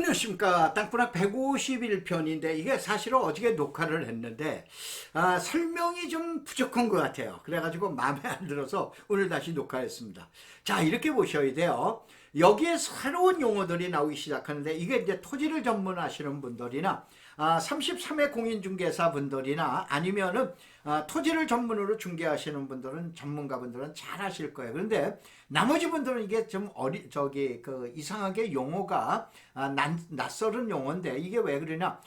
안녕하십니까. 땅바닥 151편인데 이게 사실은 어저께 녹화를 했는데 설명이 좀 부족한 것 같아요. 그래가지고 마음에 안 들어서 오늘 다시 녹화했습니다. 자, 이렇게 보셔야 돼요. 여기에 새로운 용어들이 나오기 시작하는데 이게 이제 토지를 전문하시는 분들이나 33회 공인중개사 분들이나 아니면은 토지를 전문으로 중개하시는 분들은 전문가분들은 잘 아실 거예요. 그런데 나머지 분들은 이게 좀 이상하게 용어가 낯설은 용어인데 이게 왜 그러냐?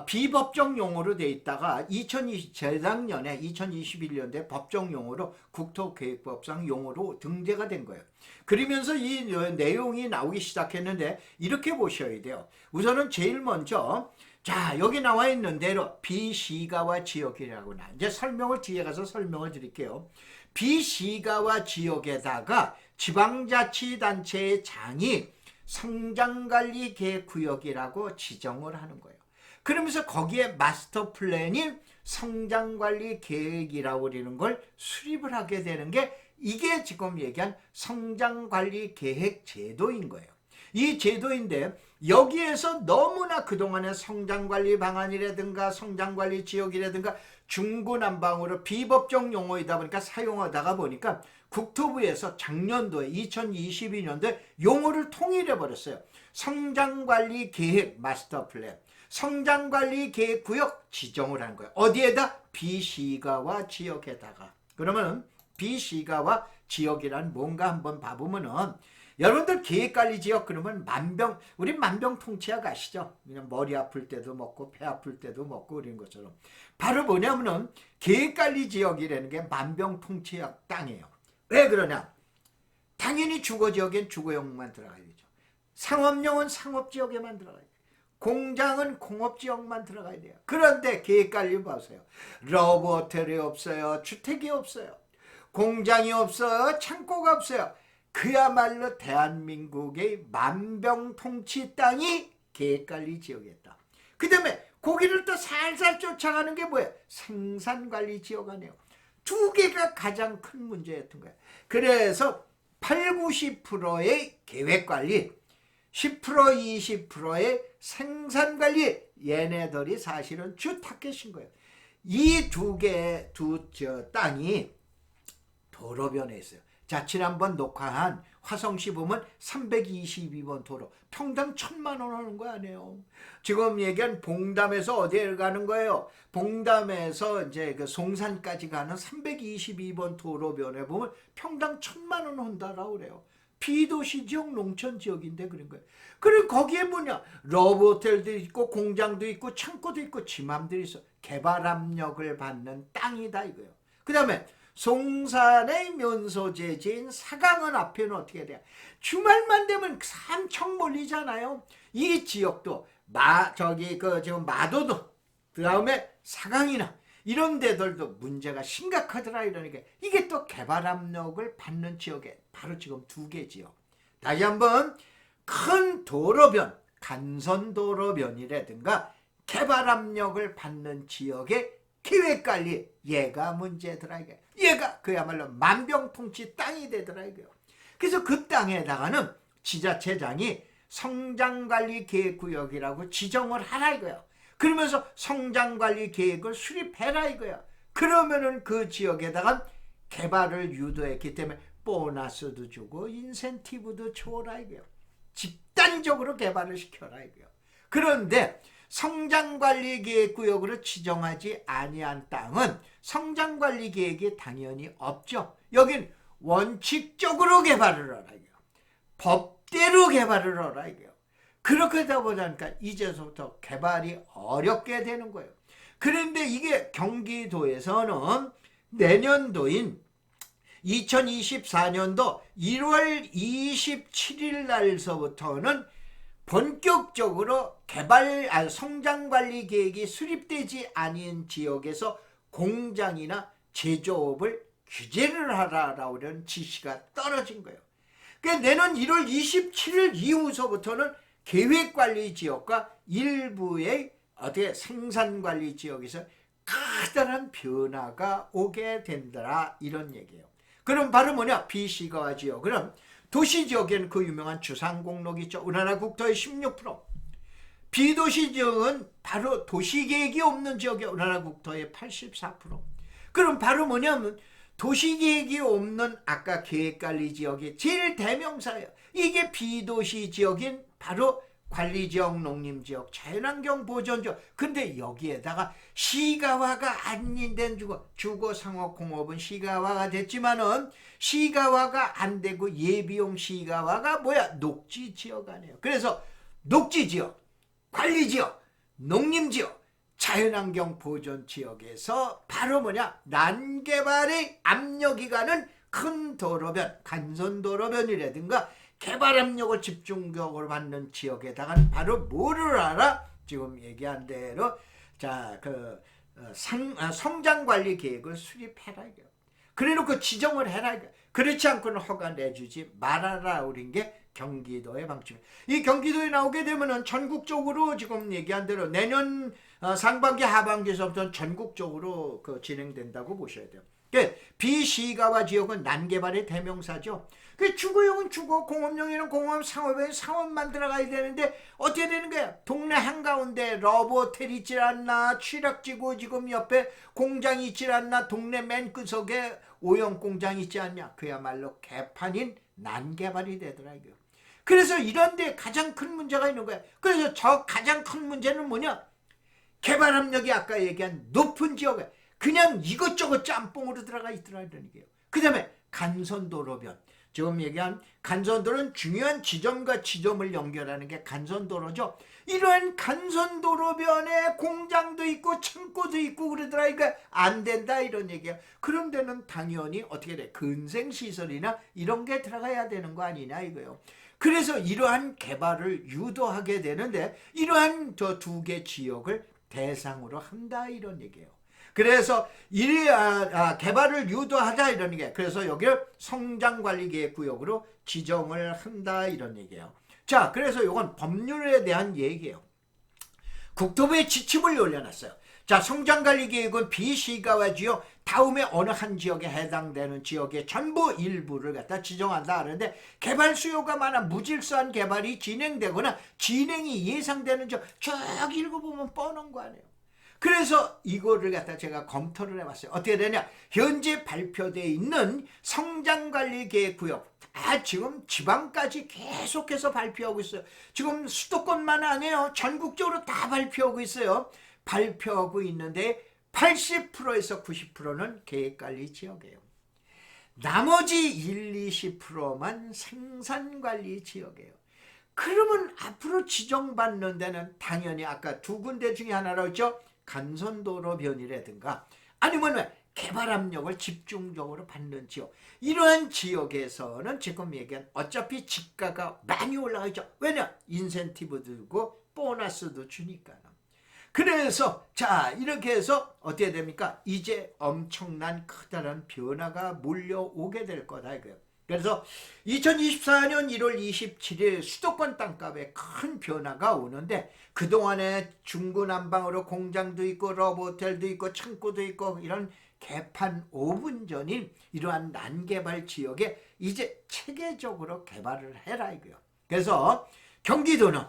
비법정 용어로 돼 있다가 재작년에 2021년도에 법정 용어로 국토계획법상 용어로 등재가 된 거예요. 그러면서 이 내용이 나오기 시작했는데 이렇게 보셔야 돼요. 우선은 제일 먼저 자, 여기 나와 있는 대로 비시가와 지역이라고 나. 이제 설명을 뒤에 가서 설명을 드릴게요. 비시가와 지역에다가 지방자치단체의 장이 성장관리 계획구역이라고 지정을 하는 거예요. 그러면서 거기에 마스터 플랜이 성장관리 계획이라고 그러는 걸 수립을 하게 되는 게 이게 지금 얘기한 성장관리 계획 제도인 거예요. 이 제도인데 여기에서 너무나 그동안의 성장관리 방안이라든가 성장관리 지역이라든가 중구난방으로 비법정 용어이다 보니까 사용하다가 보니까 국토부에서 작년도에 2022년도에 용어를 통일해 버렸어요. 성장관리 계획 마스터 플랜, 성장관리 계획 구역 지정을 한 거예요. 어디에다? 비시가와 지역에다가. 그러면 비시가와 지역이란 뭔가 한번 봐보면은 여러분들 계획관리지역 그러면 우리 만병통치약 아시죠? 그냥 머리 아플 때도 먹고 배 아플 때도 먹고 그런 것처럼 바로 뭐냐면은 계획관리지역이라는 게 만병통치약 땅이에요. 왜 그러냐? 당연히 주거지역엔 주거용만 들어가야 되죠. 상업용은 상업지역에만 들어가야 돼요. 공장은 공업지역만 들어가야 돼요. 그런데 계획관리 보세요. 러브호텔이 없어요. 주택이 없어요. 공장이 없어요. 창고가 없어요. 그야말로 대한민국의 만병통치 땅이 계획관리 지역이었다. 그 다음에 거기를 또 살살 쫓아가는 게 뭐예요? 생산관리 지역 아니에요. 두 개가 가장 큰 문제였던 거예요. 그래서 80-90%의 계획관리, 10% 20%의 생산관리, 얘네들이 사실은 주 타겟인 거예요. 이 땅이 도로변에 있어요. 자, 지난번 녹화한 화성시 보면 322번 도로 평당 1,000만 원 하는 거 아니에요. 지금 얘기한 봉담에서 어디에 가는 거예요? 봉담에서 이제 그 송산까지 가는 322번 도로변에 보면 평당 1,000만 원 한다라고 그래요. 비도시 지역, 농촌 지역인데 그런 거예요. 그리고 거기에 뭐냐? 러브호텔도 있고 공장도 있고 창고도 있고 지맘들이 있어. 개발 압력을 받는 땅이다 이거예요. 그 다음에 송산의 면소재지인 사강은 앞에는 어떻게 돼요? 주말만 되면 삼청 몰리잖아요. 이 지역도 지금 마도도 그 다음에 사강이나 이런 데들도 문제가 심각하더라 이러니까 이게 또 개발 압력을 받는 지역에 바로 지금 두 개 지역. 다시 한번 큰 도로변, 간선도로변이라든가 개발 압력을 받는 지역의 계획관리 얘가 문제더라 이게. 얘가 그야말로 만병통치 땅이 되더라 이거요. 그래서 그 땅에다가는 지자체장이 성장관리 계획구역이라고 지정을 하라 이거야. 그러면서 성장관리 계획을 수립해라 이거야. 그러면은 그 지역에다가 개발을 유도했기 때문에 보너스도 주고 인센티브도 줘라 이거야. 집단적으로 개발을 시켜라 이거야. 그런데 성장관리계획구역으로 지정하지 아니한 땅은 성장관리계획이 당연히 없죠. 여긴 원칙적으로 개발을 하라 이거예요. 법대로 개발을 하라 이거예요. 그렇게 되다 보니까 이제부터 개발이 어렵게 되는 거예요. 그런데 이게 경기도에서는 내년도인 2024년도 1월 27일 날서부터는 본격적으로 성장관리 계획이 수립되지 않은 지역에서 공장이나 제조업을 규제를 하라라고 하는 지시가 떨어진 거예요. 그러니까 내년 1월 27일 이후서부터는 계획관리 지역과 일부의 생산관리 지역에서 커다란 변화가 오게 된다 이런 얘기예요. 그럼 바로 뭐냐? 비시가와 지역. 그럼 도시지역에는 그 유명한 주상공록 있죠. 우리나라 국토의 16%. 비도시 지역은 바로 도시계획이 없는 지역이 우리나라 국토의 84%. 그럼 바로 뭐냐면 도시계획이 없는 아까 계획관리지역이 제일 대명사예요. 이게 비도시 지역인 바로 관리지역, 농림지역, 자연환경 보존지역. 근데 여기에다가 시가화가 아닌 주거 상업공업은 시가화가 됐지만은 시가화가 안 되고 예비용 시가화가 뭐야? 녹지지역 아니에요. 그래서 녹지지역, 관리지역, 농림지역, 자연환경 보존지역에서 바로 뭐냐? 난개발의 압력이 가는 큰 도로변, 간선도로변이라든가 개발 압력을 집중적으로 받는 지역에다가 바로 뭐를 알아? 지금 얘기한 대로 자, 성장 관리 계획을 수립해라 이거. 그래놓고 지정을 해라 이거. 그렇지 않고는 허가 내주지 말아라 우린 게 경기도의 방침이에요. 이 경기도에 나오게 되면은 전국적으로 지금 얘기한 대로 내년 상반기 하반기에서부터 전국적으로 진행된다고 보셔야 돼요. 비시가화 지역은 난개발의 대명사죠. 주거용은 주거, 공업용에는 공업, 상업용은 상업만 들어가야 되는데 어떻게 되는 거야? 동네 한가운데 러브호텔 있질 않나, 취락지구 지금 옆에 공장 있질 않나, 동네 맨 구석에 오염 공장 있지 않냐. 그야말로 개판인 난개발이 되더라 이거. 그래서 이런 데 가장 큰 문제가 있는 거야. 그래서 저 가장 큰 문제는 뭐냐? 개발 압력이 아까 얘기한 높은 지역에 그냥 이것저것 짬뽕으로 들어가 있더라 이런 얘기예요. 그 다음에 간선도로변. 지금 얘기한 간선도로는 중요한 지점과 지점을 연결하는 게 간선도로죠. 이러한 간선도로변에 공장도 있고 창고도 있고 그러더라. 이거 안 된다 이런 얘기야. 그런 데는 당연히 어떻게 돼? 근생시설이나 이런 게 들어가야 되는 거 아니냐 이거요. 그래서 이러한 개발을 유도하게 되는데 이러한 저 두 개 지역을 대상으로 한다 이런 얘기예요. 그래서 개발을 유도하자 이런 얘기예요. 그래서 여기를 성장관리계획구역으로 지정을 한다 이런 얘기예요. 자, 그래서 이건 법률에 대한 얘기예요. 국토부에 지침을 올려놨어요. 자, 성장관리계획은 비시가화 지역 다음에 어느 한 지역에 해당되는 지역의 전부 일부를 갖다 지정한다 하는데 개발 수요가 많아 무질서한 개발이 진행되거나 진행이 예상되는 지역 쭉 읽어보면 뻔한 거 아니에요. 그래서 이거를 갖다 제가 검토를 해봤어요. 어떻게 되냐? 현재 발표되어 있는 성장관리계획구역 지금 지방까지 계속해서 발표하고 있어요. 지금 수도권만 아니에요. 전국적으로 다 발표하고 있어요. 발표하고 있는데 80%에서 90%는 계획관리 지역이에요. 나머지 1, 20%만 생산관리 지역이에요. 그러면 앞으로 지정받는 데는 당연히 아까 두 군데 중에 하나라고 했죠. 간선도로변이라든가 아니면 개발 압력을 집중적으로 받는 지역. 이러한 지역에서는 지금 얘기한 어차피 집가가 많이 올라가 있죠. 왜냐? 인센티브 들고 보너스도 주니까. 그래서 자 이렇게 해서 어떻게 됩니까? 이제 엄청난 커다란 변화가 몰려오게 될 거다 이거예요. 그래서 2024년 1월 27일 수도권 땅값에 큰 변화가 오는데 그동안에 중구난방으로 공장도 있고 러브호텔도 있고 창고도 있고 이런 개판 5분 전인 이러한 난개발 지역에 이제 체계적으로 개발을 해라 이거예요. 그래서 경기도는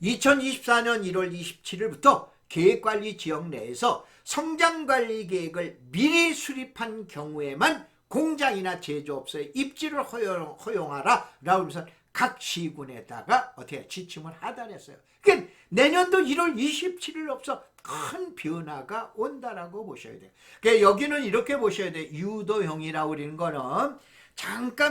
2024년 1월 27일부터 계획관리 지역 내에서 성장관리계획을 미리 수립한 경우에만 공장이나 제조업소의 입지를 허용하라 라고 하면서 각 시군에다가 어떻게 지침을 하달했어요. 그러니까 내년도 1월 27일 없어 큰 변화가 온다라고 보셔야 돼요. 그러니까 여기는 이렇게 보셔야 돼요. 유도형이라고 그러는 거는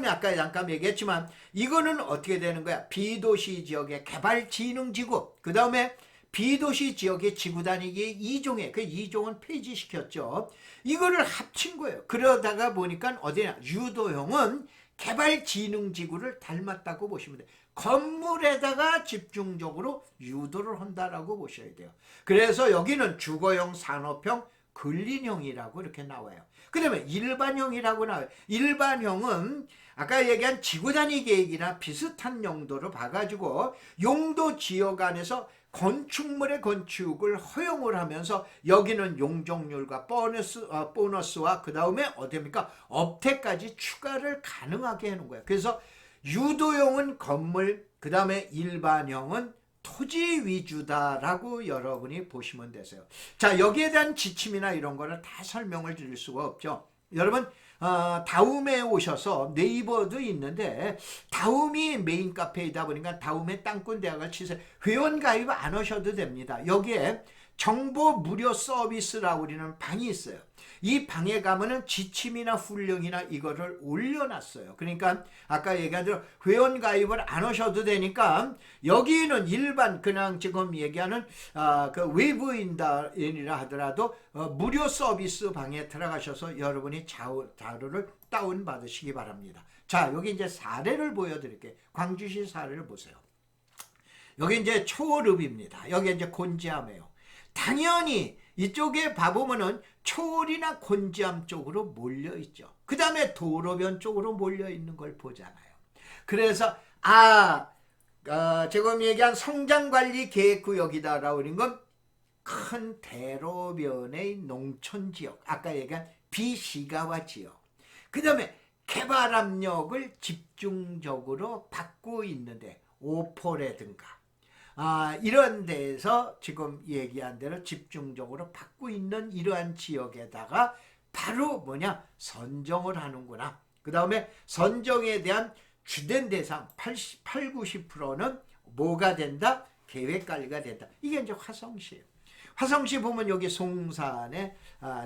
아까 잠깐 얘기했지만 이거는 어떻게 되는 거야? 비도시 지역의 개발진흥지구, 그 다음에 비도시 지역의 지구 단위의 2종에 그 2종은 폐지시켰죠. 이거를 합친 거예요. 그러다가 보니까 어디냐? 유도형은 개발진흥지구를 닮았다고 보시면 돼요. 건물에다가 집중적으로 유도를 한다라고 보셔야 돼요. 그래서 여기는 주거형, 산업형, 근린형이라고 이렇게 나와요. 그 다음에 일반형이라고 나와요. 일반형은 아까 얘기한 지구 단위 계획이나 비슷한 용도로 봐가지고 용도 지역 안에서 건축물의 건축을 허용을 하면서 여기는 용적률과 보너스와 그 다음에 어디입니까? 업태까지 추가를 가능하게 하는 거예요. 그래서 유도형은 건물, 그 다음에 일반형은 토지 위주다라고 여러분이 보시면 되세요. 자, 여기에 대한 지침이나 이런 거를 다 설명을 드릴 수가 없죠. 여러분 다움에 오셔서 네이버도 있는데 다움이 메인 카페이다 보니까 다움의 땅꾼 대학을 치세요. 회원 가입 안 하셔도 됩니다. 여기에 정보 무료 서비스라고 우리는 방이 있어요. 이 방에 가면은 지침이나 훈령이나 이거를 올려놨어요. 그러니까 아까 얘기한 대로 회원 가입을 안 하셔도 되니까 여기는 일반 그냥 지금 얘기하는 그 외부인이라 하더라도 무료 서비스 방에 들어가셔서 여러분이 자료를 다운 받으시기 바랍니다. 자, 여기 이제 사례를 보여드릴게요. 광주시 사례를 보세요. 여기 이제 초월읍입니다. 여기 이제 곤지암이에요. 당연히 이쪽에 봐보면은 초월이나 곤지암 쪽으로 몰려있죠. 그 다음에 도로변 쪽으로 몰려있는 걸 보잖아요. 그래서 지금 얘기한 성장관리계획구역이다라고 하는 건 큰 대로변의 농촌지역, 아까 얘기한 비시가와 지역, 그 다음에 개발압력을 집중적으로 받고 있는데 오포라든가 이런 데에서 지금 얘기한 대로 집중적으로 받고 있는 이러한 지역에다가 바로 뭐냐 선정을 하는구나. 그 다음에 선정에 대한 주된 대상 90%는 뭐가 된다? 계획관리가 된다. 이게 이제 화성시예요. 화성시 보면 여기 송산의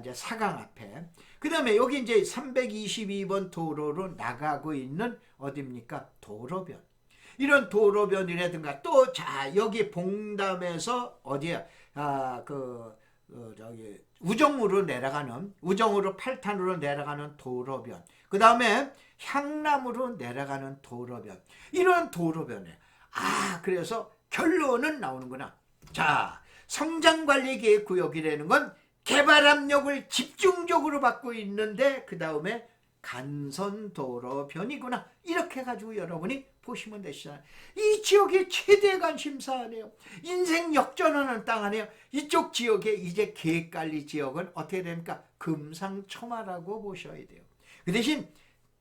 이제 사강 앞에, 그 다음에 여기 이제 322번 도로로 나가고 있는 어디입니까? 도로변. 이런 도로변이라든가 또 자 여기 봉담에서 어디야 저기 우정으로 내려가는 우정으로 8탄으로 내려가는 도로변, 그 다음에 향남으로 내려가는 도로변, 이런 도로변에 그래서 결론은 나오는구나. 자, 성장관리계획구역이라는 건 개발압력을 집중적으로 받고 있는데 그 다음에 간선도로변이구나. 이렇게 가지고 여러분이 보시면 되시잖아요. 이 지역의 최대 관심사 아니에요. 인생 역전하는 땅 아니에요. 이쪽 지역에 이제 계획관리 지역은 어떻게 됩니까? 금상첨화라고 보셔야 돼요. 그 대신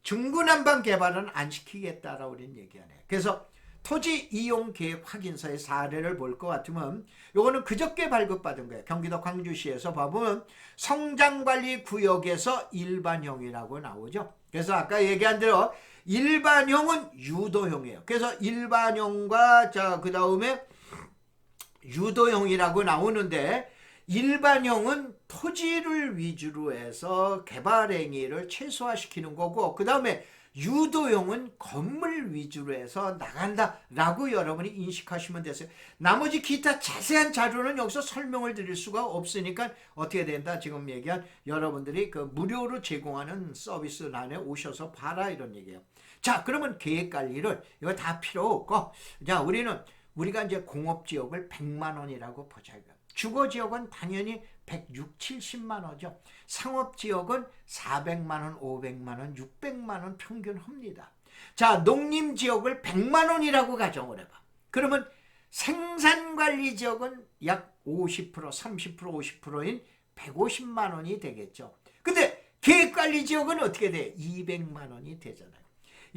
중구난방 개발은 안 시키겠다라고 우리는 얘기하네요. 그래서 토지 이용 계획 확인서의 사례를 볼 것 같으면 요거는 그저께 발급받은 거예요. 경기도 광주시에서 봐보면 성장관리 구역에서 일반형이라고 나오죠. 그래서 아까 얘기한 대로 일반형은 유도형이에요. 그래서 일반형과 그 다음에 유도형이라고 나오는데, 일반형은 토지를 위주로 해서 개발 행위를 최소화시키는 거고, 그 다음에 유도형은 건물 위주로 해서 나간다라고 여러분이 인식하시면 되세요. 나머지 기타 자세한 자료는 여기서 설명을 드릴 수가 없으니까 어떻게 된다? 지금 얘기한 여러분들이 그 무료로 제공하는 서비스란에 오셔서 봐라 이런 얘기예요. 자, 그러면 계획관리를 이거 다 필요 없고, 자, 우리가 이제 공업지역을 100만 원이라고 보자고요. 주거지역은 당연히 160, 70만 원이죠. 상업지역은 400만 원, 500만 원, 600만 원 평균 합니다. 자, 농림지역을 100만 원이라고 가정을 해봐. 그러면 생산관리지역은 약 50%, 30%, 50%인 150만 원이 되겠죠. 근데 계획관리지역은 어떻게 돼? 200만 원이 되잖아요.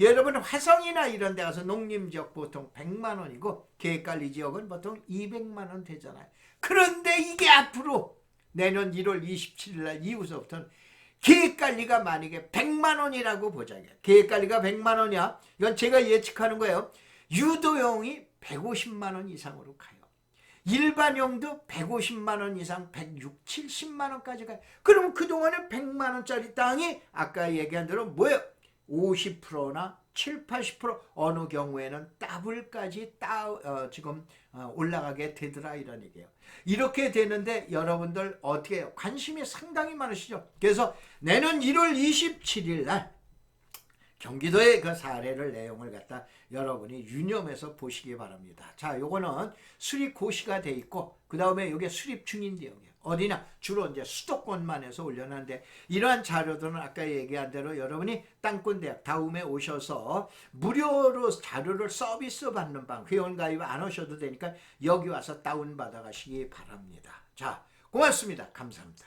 여러분 화성이나 이런 데 가서 농림지역 보통 100만 원이고 계획관리지역은 보통 200만 원 되잖아요. 그런데 이게 앞으로 내년 1월 27일 날 이후서부터는 계획관리가 만약에 100만 원이라고 보자고요. 계획관리가 100만 원이야. 이건 제가 예측하는 거예요. 유도형이 150만 원 이상으로 가요. 일반형도 150만 원 이상, 160, 70만 원까지 가요. 그럼 그동안에 100만 원짜리 땅이 아까 얘기한 대로 뭐예요? 50%나 7, 80% 어느 경우에는 더블까지 지금 올라가게 되더라 이런 얘기예요. 이렇게 되는데 여러분들 어떻게 해요? 관심이 상당히 많으시죠? 그래서 내년 1월 27일 날 경기도의 그 사례를 내용을 갖다 여러분이 유념해서 보시기 바랍니다. 자, 요거는 수립 고시가 돼 있고 그 다음에 요게 수립 중인 지역이에요. 어디냐? 주로 이제 수도권만 해서 올려놨는데 이러한 자료들은 아까 얘기한 대로 여러분이 땅꾼대학 다음에 오셔서 무료로 자료를 서비스 받는 방, 회원 가입 안 하셔도 되니까 여기 와서 다운받아 가시기 바랍니다. 자, 고맙습니다. 감사합니다.